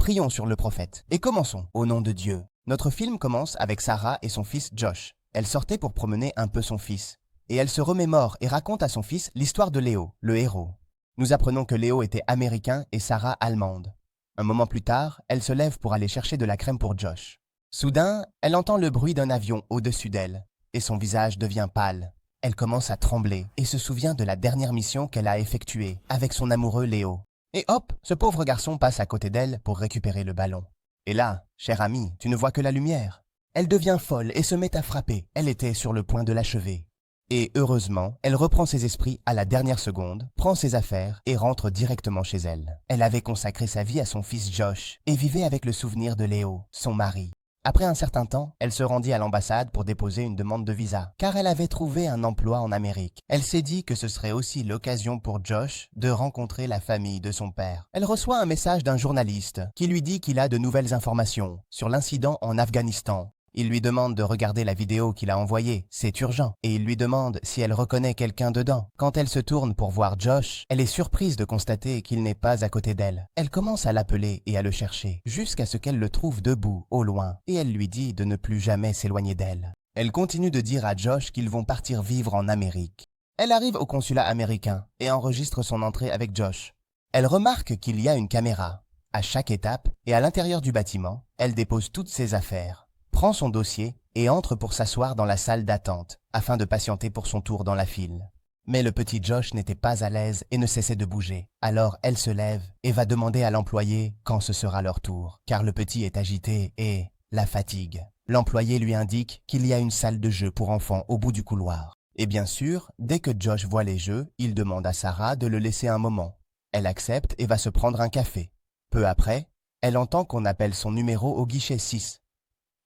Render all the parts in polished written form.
prions sur le prophète et commençons au nom de Dieu. Notre film commence avec Sarah et son fils Josh. Elle sortait pour promener un peu son fils. Et elle se remémore et raconte à son fils l'histoire de Léo, le héros. Nous apprenons que Léo était américain et Sarah allemande. Un moment plus tard, elle se lève pour aller chercher de la crème pour Josh. Soudain, elle entend le bruit d'un avion au-dessus d'elle et son visage devient pâle. Elle commence à trembler et se souvient de la dernière mission qu'elle a effectuée avec son amoureux Léo. Et hop, ce pauvre garçon passe à côté d'elle pour récupérer le ballon. Et là, chère amie, tu ne vois que la lumière. Elle devient folle et se met à frapper. Elle était sur le point de l'achever. Et heureusement, elle reprend ses esprits à la dernière seconde, prend ses affaires et rentre directement chez elle. Elle avait consacré sa vie à son fils Josh et vivait avec le souvenir de Léo, son mari. Après un certain temps, elle se rendit à l'ambassade pour déposer une demande de visa, car elle avait trouvé un emploi en Amérique. Elle s'est dit que ce serait aussi l'occasion pour Josh de rencontrer la famille de son père. Elle reçoit un message d'un journaliste qui lui dit qu'il a de nouvelles informations sur l'incident en Afghanistan. Il lui demande de regarder la vidéo qu'il a envoyée, c'est urgent, et il lui demande si elle reconnaît quelqu'un dedans. Quand elle se tourne pour voir Josh, elle est surprise de constater qu'il n'est pas à côté d'elle. Elle commence à l'appeler et à le chercher, jusqu'à ce qu'elle le trouve debout, au loin, et elle lui dit de ne plus jamais s'éloigner d'elle. Elle continue de dire à Josh qu'ils vont partir vivre en Amérique. Elle arrive au consulat américain et enregistre son entrée avec Josh. Elle remarque qu'il y a une caméra. À chaque étape et à l'intérieur du bâtiment, elle dépose toutes ses affaires, prend son dossier et entre pour s'asseoir dans la salle d'attente afin de patienter pour son tour dans la file. Mais le petit Josh n'était pas à l'aise et ne cessait de bouger. Alors elle se lève et va demander à l'employé quand ce sera leur tour, car le petit est agité et la fatigue. L'employé lui indique qu'il y a une salle de jeu pour enfants au bout du couloir. Et bien sûr, dès que Josh voit les jeux, il demande à Sarah de le laisser un moment. Elle accepte et va se prendre un café. Peu après, elle entend qu'on appelle son numéro au guichet 6.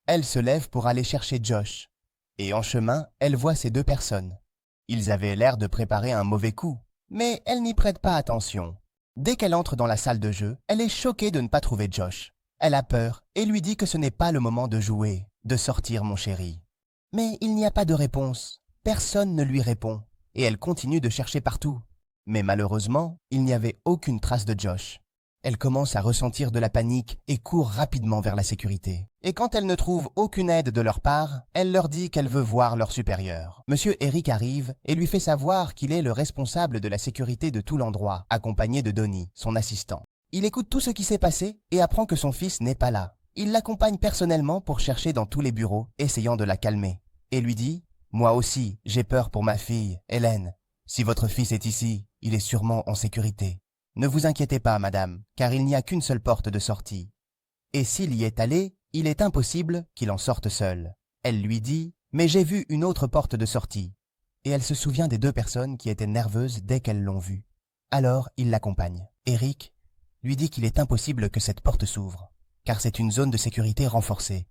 Elle se lève pour aller chercher Josh. Et en chemin, elle voit ces deux personnes. Ils avaient l'air de préparer un mauvais coup, mais elle n'y prête pas attention. Dès qu'elle entre dans la salle de jeu, elle est choquée de ne pas trouver Josh. Elle a peur et lui dit que ce n'est pas le moment de jouer, de sortir mon chéri. Mais il n'y a pas de réponse. Personne ne lui répond. Et elle continue de chercher partout. Mais malheureusement, il n'y avait aucune trace de Josh. Elle commence à ressentir de la panique et court rapidement vers la sécurité. Et quand elle ne trouve aucune aide de leur part, elle leur dit qu'elle veut voir leur supérieur. Monsieur Eric arrive et lui fait savoir qu'il est le responsable de la sécurité de tout l'endroit, accompagné de Donnie, son assistant. Il écoute tout ce qui s'est passé et apprend que son fils n'est pas là. Il l'accompagne personnellement pour chercher dans tous les bureaux, essayant de la calmer. Et lui dit « Moi aussi, j'ai peur pour ma fille, Hélène. Si votre fils est ici, il est sûrement en sécurité. Ne vous inquiétez pas, madame, car il n'y a qu'une seule porte de sortie. Et s'il y est allé, il est impossible qu'il en sorte seul. » Elle lui dit « Mais j'ai vu une autre porte de sortie. » Et elle se souvient des deux personnes qui étaient nerveuses dès qu'elles l'ont vue. Alors, il l'accompagne. Eric lui dit qu'il est impossible que cette porte s'ouvre, car c'est une zone de sécurité renforcée.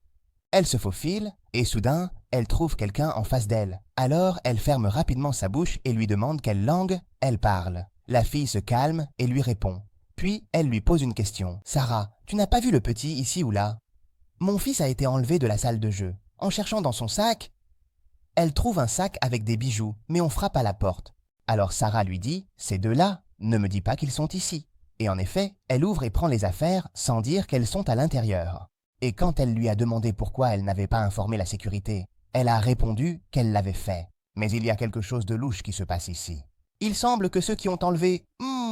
Elle se faufile, et soudain, elle trouve quelqu'un en face d'elle. Alors, elle ferme rapidement sa bouche et lui demande quelle langue elle parle. La fille se calme et lui répond. Puis, elle lui pose une question. « Sarah, tu n'as pas vu le petit ici ou là ? » « Mon fils a été enlevé de la salle de jeu. En cherchant dans son sac, elle trouve un sac avec des bijoux, mais on frappe à la porte. Alors Sarah lui dit « Ces deux-là, ne me dis pas qu'ils sont ici. » Et en effet, elle ouvre et prend les affaires sans dire qu'elles sont à l'intérieur. Et quand elle lui a demandé pourquoi elle n'avait pas informé la sécurité, elle a répondu qu'elle l'avait fait. Mais il y a quelque chose de louche qui se passe ici. Il semble que ceux qui ont enlevé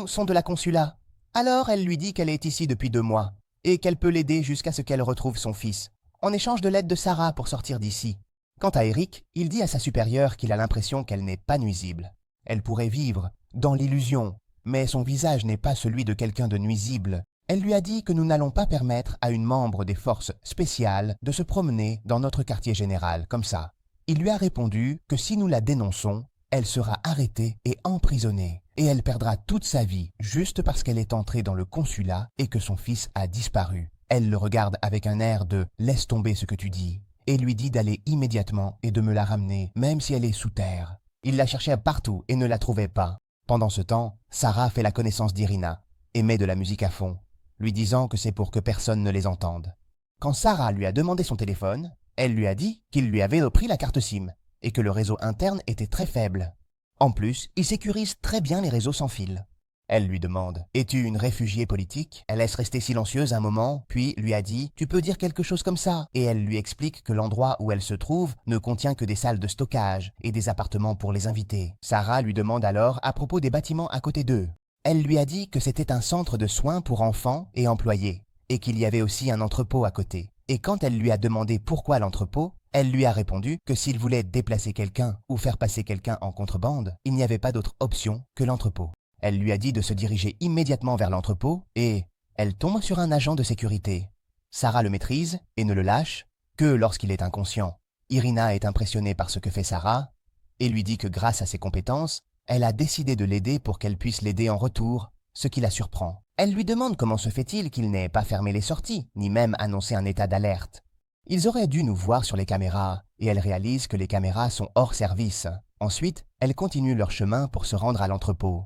sont de la consulat. Alors elle lui dit qu'elle est ici depuis 2 mois et qu'elle peut l'aider jusqu'à ce qu'elle retrouve son fils, en échange de l'aide de Sarah pour sortir d'ici. Quant à Eric, il dit à sa supérieure qu'il a l'impression qu'elle n'est pas nuisible. Elle pourrait vivre dans l'illusion, mais son visage n'est pas celui de quelqu'un de nuisible. Elle lui a dit que nous n'allons pas permettre à une membre des forces spéciales de se promener dans notre quartier général comme ça. Il lui a répondu que si nous la dénonçons, elle sera arrêtée et emprisonnée, et elle perdra toute sa vie juste parce qu'elle est entrée dans le consulat et que son fils a disparu. Elle le regarde avec un air de « laisse tomber ce que tu dis » et lui dit d'aller immédiatement et de me la ramener, même si elle est sous terre. Il la cherchait partout et ne la trouvait pas. Pendant ce temps, Sarah fait la connaissance d'Irina et met de la musique à fond, lui disant que c'est pour que personne ne les entende. Quand Sarah lui a demandé son téléphone, elle lui a dit qu'il lui avait repris la carte SIM et que le réseau interne était très faible. En plus, il sécurise très bien les réseaux sans fil. Elle lui demande « Es-tu une réfugiée politique ?» Elle laisse rester silencieuse un moment, puis lui a dit « Tu peux dire quelque chose comme ça ?» Et elle lui explique que l'endroit où elle se trouve ne contient que des salles de stockage et des appartements pour les invités. Sarah lui demande alors à propos des bâtiments à côté d'eux. Elle lui a dit que c'était un centre de soins pour enfants et employés, et qu'il y avait aussi un entrepôt à côté. Et quand elle lui a demandé pourquoi l'entrepôt, elle lui a répondu que s'il voulait déplacer quelqu'un ou faire passer quelqu'un en contrebande, il n'y avait pas d'autre option que l'entrepôt. Elle lui a dit de se diriger immédiatement vers l'entrepôt et elle tombe sur un agent de sécurité. Sarah le maîtrise et ne le lâche que lorsqu'il est inconscient. Irina est impressionnée par ce que fait Sarah et lui dit que grâce à ses compétences, elle a décidé de l'aider pour qu'elle puisse l'aider en retour, ce qui la surprend. Elle lui demande comment se fait-il qu'il n'ait pas fermé les sorties, ni même annoncé un état d'alerte. Ils auraient dû nous voir sur les caméras et elle réalise que les caméras sont hors service. Ensuite, elles continuent leur chemin pour se rendre à l'entrepôt.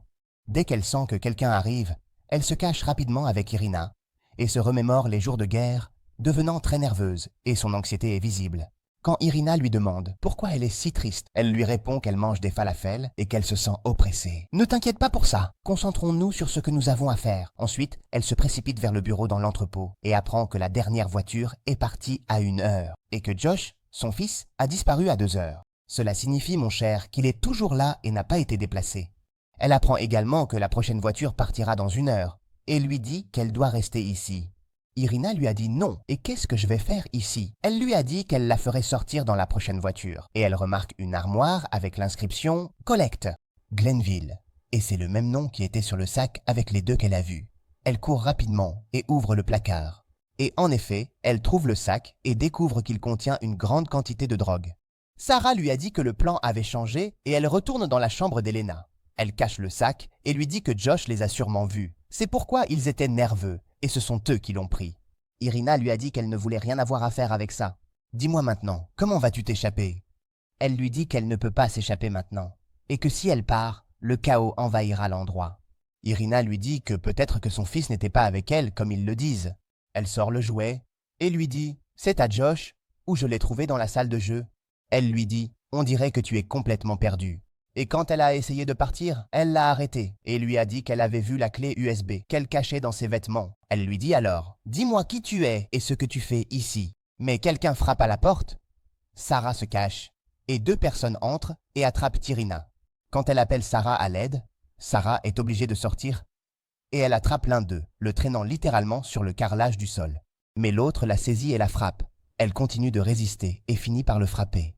Dès qu'elle sent que quelqu'un arrive, elle se cache rapidement avec Irina et se remémore les jours de guerre, devenant très nerveuse et son anxiété est visible. Quand Irina lui demande pourquoi elle est si triste, elle lui répond qu'elle mange des falafels et qu'elle se sent oppressée. « Ne t'inquiète pas pour ça, concentrons-nous sur ce que nous avons à faire. » Ensuite, elle se précipite vers le bureau dans l'entrepôt et apprend que la dernière voiture est partie à 1 heure et que Josh, son fils, a disparu à 2 heures. Cela signifie, mon cher, qu'il est toujours là et n'a pas été déplacé. Elle apprend également que la prochaine voiture partira dans 1 heure et lui dit qu'elle doit rester ici. Irina lui a dit non. Et qu'est-ce que je vais faire ici? Elle lui a dit qu'elle la ferait sortir dans la prochaine voiture. Et elle remarque une armoire avec l'inscription « Collecte, Glenville ». Et c'est le même nom qui était sur le sac avec les 2 qu'elle a vus. Elle court rapidement et ouvre le placard. Et en effet, elle trouve le sac et découvre qu'il contient une grande quantité de drogue. Sarah lui a dit que le plan avait changé et elle retourne dans la chambre d'Elena. Elle cache le sac et lui dit que Josh les a sûrement vus. C'est pourquoi ils étaient nerveux et ce sont eux qui l'ont pris. Irina lui a dit qu'elle ne voulait rien avoir à faire avec ça. « Dis-moi maintenant, comment vas-tu t'échapper ?» Elle lui dit qu'elle ne peut pas s'échapper maintenant et que si elle part, le chaos envahira l'endroit. Irina lui dit que peut-être que son fils n'était pas avec elle comme ils le disent. Elle sort le jouet et lui dit « C'est à Josh ou je l'ai trouvé dans la salle de jeu ?» Elle lui dit « On dirait que tu es complètement perdu. » Et quand elle a essayé de partir, elle l'a arrêté et lui a dit qu'elle avait vu la clé USB qu'elle cachait dans ses vêtements. Elle lui dit alors « Dis-moi qui tu es et ce que tu fais ici. » Mais quelqu'un frappe à la porte. Sarah se cache et 2 personnes entrent et attrapent Irina. Quand elle appelle Sarah à l'aide, Sarah est obligée de sortir et elle attrape l'un d'eux, le traînant littéralement sur le carrelage du sol. Mais l'autre la saisit et la frappe. Elle continue de résister et finit par le frapper.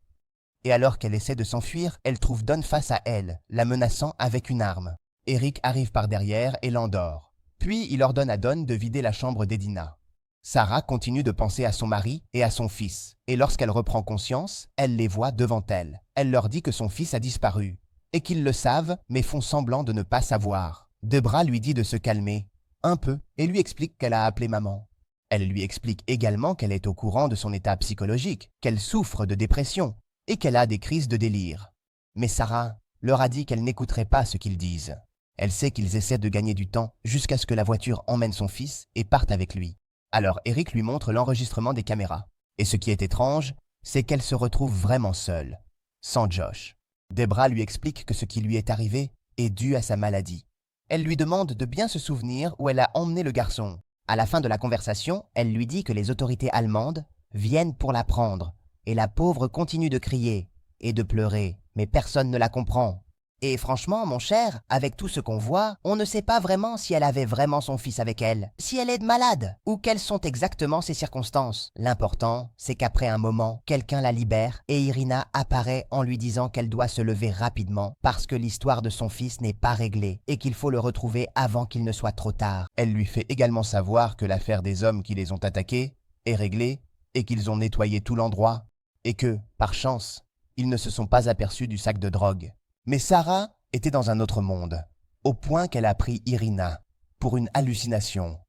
Et alors qu'elle essaie de s'enfuir, elle trouve Don face à elle, la menaçant avec une arme. Eric arrive par derrière et l'endort. Puis il ordonne à Don de vider la chambre d'Edina. Sarah continue de penser à son mari et à son fils. Et lorsqu'elle reprend conscience, elle les voit devant elle. Elle leur dit que son fils a disparu et qu'ils le savent mais font semblant de ne pas savoir. Debra lui dit de se calmer un peu et lui explique qu'elle a appelé maman. Elle lui explique également qu'elle est au courant de son état psychologique, qu'elle souffre de dépression et qu'elle a des crises de délire. Mais Sarah leur a dit qu'elle n'écouterait pas ce qu'ils disent. Elle sait qu'ils essaient de gagner du temps jusqu'à ce que la voiture emmène son fils et parte avec lui. Alors Eric lui montre l'enregistrement des caméras. Et ce qui est étrange, c'est qu'elle se retrouve vraiment seule, sans Josh. Debra lui explique que ce qui lui est arrivé est dû à sa maladie. Elle lui demande de bien se souvenir où elle a emmené le garçon. À la fin de la conversation, elle lui dit que les autorités allemandes viennent pour la prendre. Et la pauvre continue de crier et de pleurer, mais personne ne la comprend. Et franchement, mon cher, avec tout ce qu'on voit, on ne sait pas vraiment si elle avait vraiment son fils avec elle, si elle est malade, ou quelles sont exactement ses circonstances. L'important, c'est qu'après un moment, quelqu'un la libère et Irina apparaît en lui disant qu'elle doit se lever rapidement parce que l'histoire de son fils n'est pas réglée et qu'il faut le retrouver avant qu'il ne soit trop tard. Elle lui fait également savoir que l'affaire des hommes qui les ont attaqués est réglée et qu'ils ont nettoyé tout l'endroit et que, par chance, ils ne se sont pas aperçus du sac de drogue. Mais Sarah était dans un autre monde, au point qu'elle a pris Irina pour une hallucination.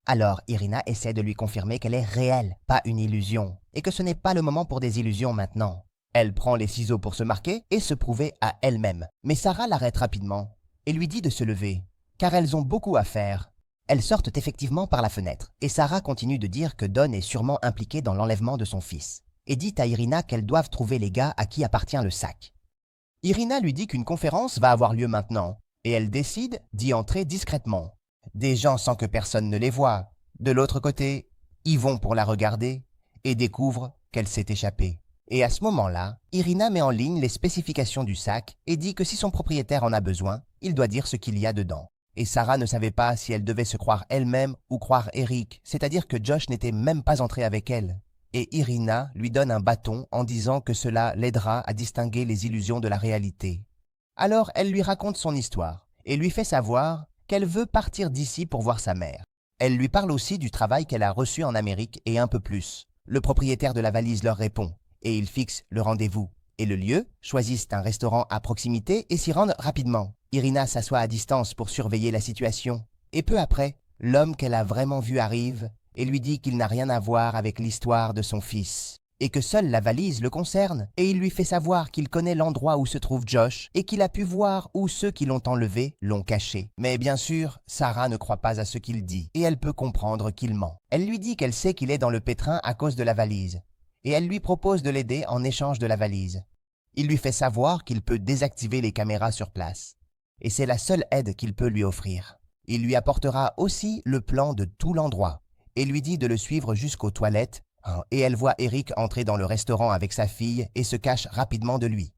Alors Irina essaie de lui confirmer qu'elle est réelle, pas une illusion, et que ce n'est pas le moment pour des illusions maintenant. Elle prend les ciseaux pour se marquer et se prouver à elle-même. Mais Sarah l'arrête rapidement et lui dit de se lever, car elles ont beaucoup à faire. Elles sortent effectivement par la fenêtre, et Sarah continue de dire que Don est sûrement impliqué dans l'enlèvement de son fils, et dit à Irina qu'elles doivent trouver les gars à qui appartient le sac. Irina lui dit qu'une conférence va avoir lieu maintenant, et elle décide d'y entrer discrètement. Des gens sans que personne ne les voie. De l'autre côté, y vont pour la regarder et découvrent qu'elle s'est échappée. Et à ce moment-là, Irina met en ligne les spécifications du sac et dit que si son propriétaire en a besoin, il doit dire ce qu'il y a dedans. Et Sarah ne savait pas si elle devait se croire elle-même ou croire Eric, c'est-à-dire que Josh n'était même pas entré avec elle. Et Irina lui donne un bâton en disant que cela l'aidera à distinguer les illusions de la réalité. Alors elle lui raconte son histoire et lui fait savoir qu'elle veut partir d'ici pour voir sa mère. Elle lui parle aussi du travail qu'elle a reçu en Amérique et un peu plus. Le propriétaire de la valise leur répond et ils fixent le rendez-vous. Et le lieu, choisissent un restaurant à proximité et s'y rendent rapidement. Irina s'assoit à distance pour surveiller la situation. Et peu après, l'homme qu'elle a vraiment vu arrive et lui dit qu'il n'a rien à voir avec l'histoire de son fils. Et que seule la valise le concerne, et il lui fait savoir qu'il connaît l'endroit où se trouve Josh et qu'il a pu voir où ceux qui l'ont enlevé l'ont caché. Mais bien sûr, Sarah ne croit pas à ce qu'il dit, et elle peut comprendre qu'il ment. Elle lui dit qu'elle sait qu'il est dans le pétrin à cause de la valise, et elle lui propose de l'aider en échange de la valise. Il lui fait savoir qu'il peut désactiver les caméras sur place, et c'est la seule aide qu'il peut lui offrir. Il lui apportera aussi le plan de tout l'endroit, et lui dit de le suivre jusqu'aux toilettes, et elle voit Eric entrer dans le restaurant avec sa fille et se cache rapidement de lui.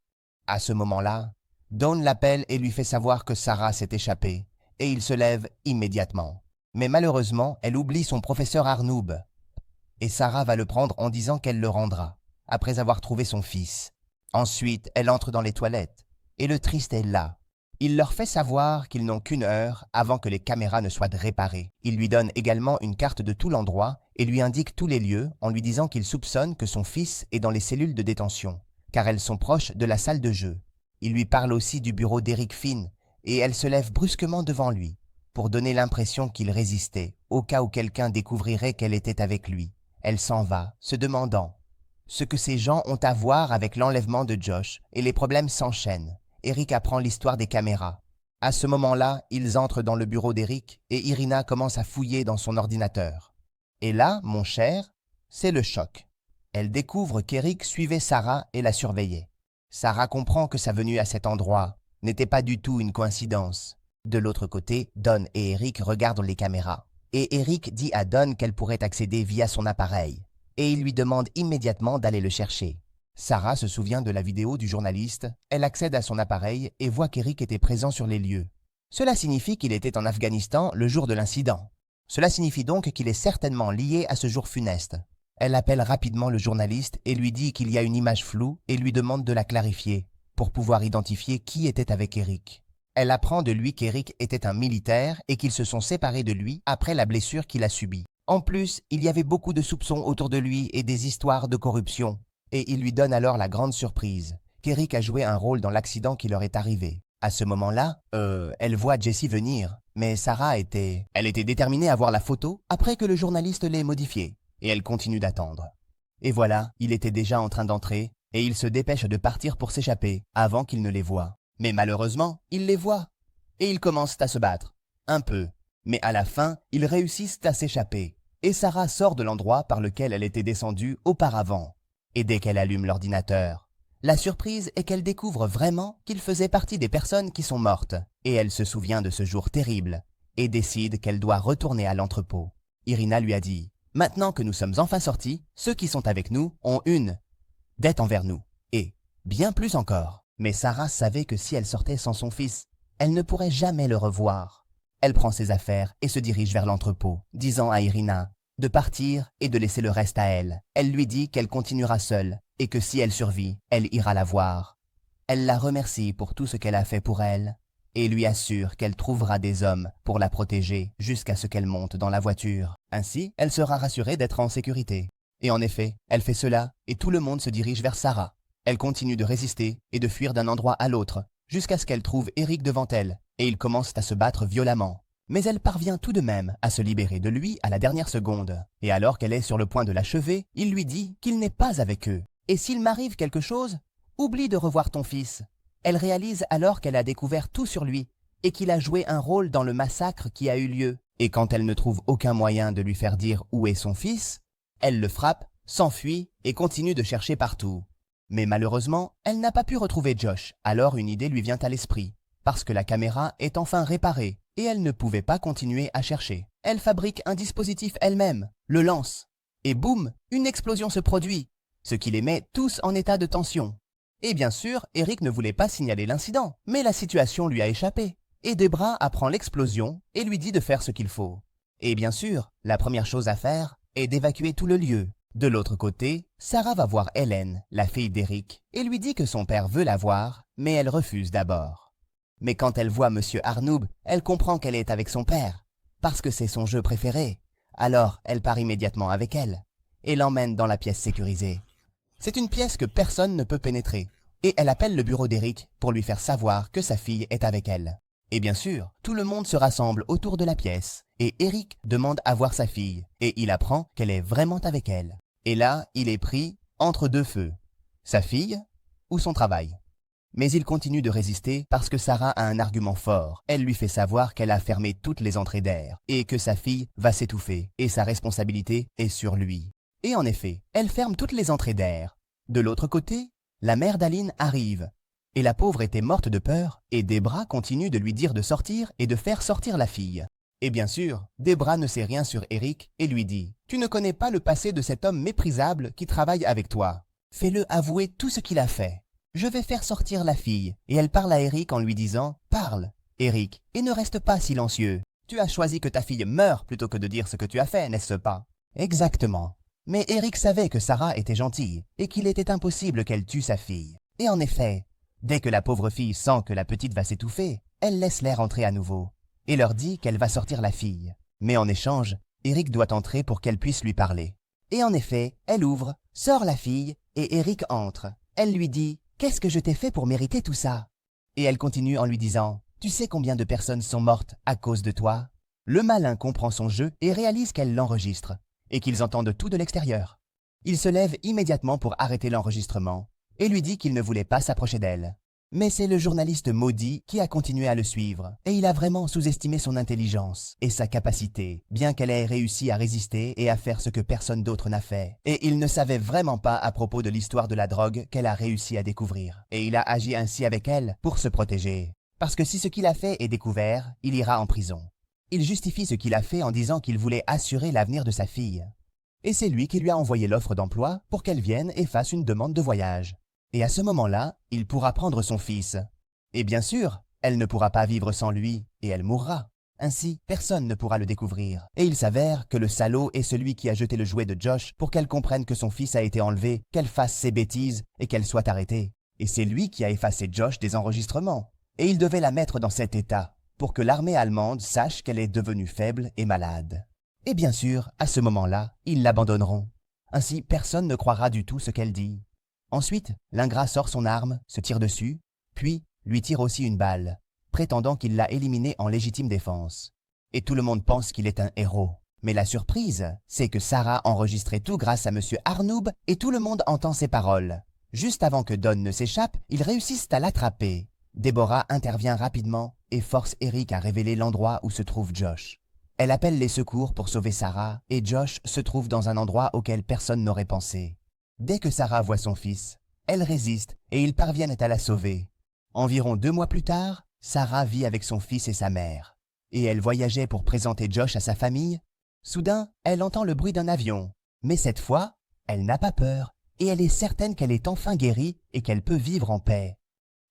À ce moment-là, Dawn l'appelle et lui fait savoir que Sarah s'est échappée, et il se lève immédiatement. Mais malheureusement, elle oublie son professeur Arnoub, et Sarah va le prendre en disant qu'elle le rendra, après avoir trouvé son fils. Ensuite, elle entre dans les toilettes, et le triste est là. Il leur fait savoir qu'ils n'ont qu'une heure avant que les caméras ne soient réparées. Il lui donne également une carte de tout l'endroit et lui indique tous les lieux en lui disant qu'il soupçonne que son fils est dans les cellules de détention, car elles sont proches de la salle de jeu. Il lui parle aussi du bureau d'Eric Finn et elle se lève brusquement devant lui pour donner l'impression qu'il résistait, au cas où quelqu'un découvrirait qu'elle était avec lui. Elle s'en va, se demandant ce que ces gens ont à voir avec l'enlèvement de Josh, et les problèmes s'enchaînent. Eric apprend l'histoire des caméras. À ce moment-là, ils entrent dans le bureau d'Eric et Irina commence à fouiller dans son ordinateur. Et là, mon cher, c'est le choc. Elle découvre qu'Eric suivait Sarah et la surveillait. Sarah comprend que sa venue à cet endroit n'était pas du tout une coïncidence. De l'autre côté, Dawn et Eric regardent les caméras. Et Eric dit à Dawn qu'elle pourrait accéder via son appareil. Et il lui demande immédiatement d'aller le chercher. Sarah se souvient de la vidéo du journaliste, elle accède à son appareil et voit qu'Eric était présent sur les lieux. Cela signifie qu'il était en Afghanistan le jour de l'incident. Cela signifie donc qu'il est certainement lié à ce jour funeste. Elle appelle rapidement le journaliste et lui dit qu'il y a une image floue et lui demande de la clarifier, pour pouvoir identifier qui était avec Eric. Elle apprend de lui qu'Eric était un militaire et qu'ils se sont séparés de lui après la blessure qu'il a subie. En plus, il y avait beaucoup de soupçons autour de lui et des histoires de corruption. Et il lui donne alors la grande surprise qu'Eric a joué un rôle dans l'accident qui leur est arrivé. À ce moment-là, elle voit Jessie venir, mais Sarah était déterminée à voir la photo après que le journaliste l'ait modifiée, et elle continue d'attendre. Et voilà, il était déjà en train d'entrer, et il se dépêche de partir pour s'échapper, avant qu'il ne les voie. Mais malheureusement, il les voit, et ils commencent à se battre. Un peu. Mais à la fin, ils réussissent à s'échapper, et Sarah sort de l'endroit par lequel elle était descendue auparavant. Et dès qu'elle allume l'ordinateur, la surprise est qu'elle découvre vraiment qu'il faisait partie des personnes qui sont mortes. Et elle se souvient de ce jour terrible et décide qu'elle doit retourner à l'entrepôt. Irina lui a dit « Maintenant que nous sommes enfin sortis, ceux qui sont avec nous ont une dette envers nous. Et bien plus encore. » Mais Sarah savait que si elle sortait sans son fils, elle ne pourrait jamais le revoir. Elle prend ses affaires et se dirige vers l'entrepôt, disant à Irina de partir et de laisser le reste à elle. Elle lui dit qu'elle continuera seule et que si elle survit, elle ira la voir. Elle la remercie pour tout ce qu'elle a fait pour elle et lui assure qu'elle trouvera des hommes pour la protéger jusqu'à ce qu'elle monte dans la voiture. Ainsi, elle sera rassurée d'être en sécurité. Et en effet, elle fait cela et tout le monde se dirige vers Sarah. Elle continue de résister et de fuir d'un endroit à l'autre jusqu'à ce qu'elle trouve Eric devant elle et ils commencent à se battre violemment. Mais elle parvient tout de même à se libérer de lui à la dernière seconde. Et alors qu'elle est sur le point de l'achever, il lui dit qu'il n'est pas avec eux. Et s'il m'arrive quelque chose, oublie de revoir ton fils. Elle réalise alors qu'elle a découvert tout sur lui et qu'il a joué un rôle dans le massacre qui a eu lieu. Et quand elle ne trouve aucun moyen de lui faire dire où est son fils, elle le frappe, s'enfuit et continue de chercher partout. Mais malheureusement, elle n'a pas pu retrouver Josh. Alors une idée lui vient à l'esprit. parce que la caméra est enfin réparée et elle ne pouvait pas continuer à chercher. Elle fabrique un dispositif elle-même, le lance, et boum, une explosion se produit, ce qui les met tous en état de tension. Et bien sûr, Eric ne voulait pas signaler l'incident, mais la situation lui a échappé. Et Debra apprend l'explosion et lui dit de faire ce qu'il faut. Et bien sûr, la première chose à faire est d'évacuer tout le lieu. De l'autre côté, Sarah va voir Hélène, la fille d'Eric, et lui dit que son père veut la voir, mais elle refuse d'abord. Mais quand elle voit Monsieur Arnoub, elle comprend qu'elle est avec son père, parce que c'est son jeu préféré. Alors, elle part immédiatement avec elle, et l'emmène dans la pièce sécurisée. C'est une pièce que personne ne peut pénétrer, et elle appelle le bureau d'Eric pour lui faire savoir que sa fille est avec elle. Et bien sûr, tout le monde se rassemble autour de la pièce, et Eric demande à voir sa fille, et il apprend qu'elle est vraiment avec elle. Et là, il est pris entre deux feux, sa fille ou son travail. Mais il continue de résister parce que Sarah a un argument fort. Elle lui fait savoir qu'elle a fermé toutes les entrées d'air, et que sa fille va s'étouffer, et sa responsabilité est sur lui. Et en effet, elle ferme toutes les entrées d'air. De l'autre côté, la mère d'Aline arrive. Et la pauvre était morte de peur, et Debra continue de lui dire de sortir et de faire sortir la fille. Et bien sûr, Debra ne sait rien sur Eric et lui dit « Tu ne connais pas le passé de cet homme méprisable qui travaille avec toi. Fais-le avouer tout ce qu'il a fait. Je vais faire sortir la fille. » Et elle parle à Eric en lui disant « Parle, Eric, et ne reste pas silencieux. Tu as choisi que ta fille meure plutôt que de dire ce que tu as fait, n'est-ce pas ?» Exactement. Mais Eric savait que Sarah était gentille et qu'il était impossible qu'elle tue sa fille. Et en effet, dès que la pauvre fille sent que la petite va s'étouffer, elle laisse l'air entrer à nouveau et leur dit qu'elle va sortir la fille. Mais en échange, Eric doit entrer pour qu'elle puisse lui parler. Et en effet, elle ouvre, sort la fille, et Eric entre. Elle lui dit « Qu'est-ce que je t'ai fait pour mériter tout ça ?» Et elle continue en lui disant « Tu sais combien de personnes sont mortes à cause de toi ?» Le malin comprend son jeu et réalise qu'elle l'enregistre, et qu'ils entendent tout de l'extérieur. Il se lève immédiatement pour arrêter l'enregistrement, et lui dit qu'il ne voulait pas s'approcher d'elle. Mais c'est le journaliste maudit qui a continué à le suivre, et il a vraiment sous-estimé son intelligence et sa capacité, bien qu'elle ait réussi à résister et à faire ce que personne d'autre n'a fait. Et il ne savait vraiment pas à propos de l'histoire de la drogue qu'elle a réussi à découvrir. Et il a agi ainsi avec elle pour se protéger. Parce que si ce qu'il a fait est découvert, il ira en prison. Il justifie ce qu'il a fait en disant qu'il voulait assurer l'avenir de sa fille. Et c'est lui qui lui a envoyé l'offre d'emploi pour qu'elle vienne et fasse une demande de voyage. Et à ce moment-là, il pourra prendre son fils. Et bien sûr, elle ne pourra pas vivre sans lui, et elle mourra. Ainsi, personne ne pourra le découvrir. Et il s'avère que le salaud est celui qui a jeté le jouet de Josh pour qu'elle comprenne que son fils a été enlevé, qu'elle fasse ses bêtises et qu'elle soit arrêtée. Et c'est lui qui a effacé Josh des enregistrements. Et il devait la mettre dans cet état, pour que l'armée allemande sache qu'elle est devenue faible et malade. Et bien sûr, à ce moment-là, ils l'abandonneront. Ainsi, personne ne croira du tout ce qu'elle dit. Ensuite, l'ingrat sort son arme, se tire dessus, puis lui tire aussi une balle, prétendant qu'il l'a éliminé en légitime défense. Et tout le monde pense qu'il est un héros. Mais la surprise, c'est que Sarah enregistrait tout grâce à Monsieur Arnoub et tout le monde entend ses paroles. Juste avant que Don ne s'échappe, ils réussissent à l'attraper. Deborah intervient rapidement et force Eric à révéler l'endroit où se trouve Josh. Elle appelle les secours pour sauver Sarah et Josh se trouve dans un endroit auquel personne n'aurait pensé. Dès que Sarah voit son fils, elle résiste et ils parviennent à la sauver. Environ 2 mois plus tard, Sarah vit avec son fils et sa mère. Et elle voyageait pour présenter Josh à sa famille. Soudain, elle entend le bruit d'un avion. Mais cette fois, elle n'a pas peur et elle est certaine qu'elle est enfin guérie et qu'elle peut vivre en paix.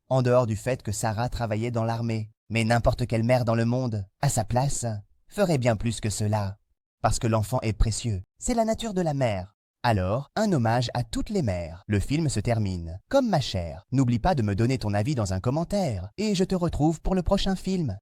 En dehors du fait que Sarah travaillait dans l'armée, mais n'importe quelle mère dans le monde, à sa place, ferait bien plus que cela. Parce que l'enfant est précieux, c'est la nature de la mère. Alors, un hommage à toutes les mères. Le film se termine. Comme ma chère, n'oublie pas de me donner ton avis dans un commentaire et je te retrouve pour le prochain film.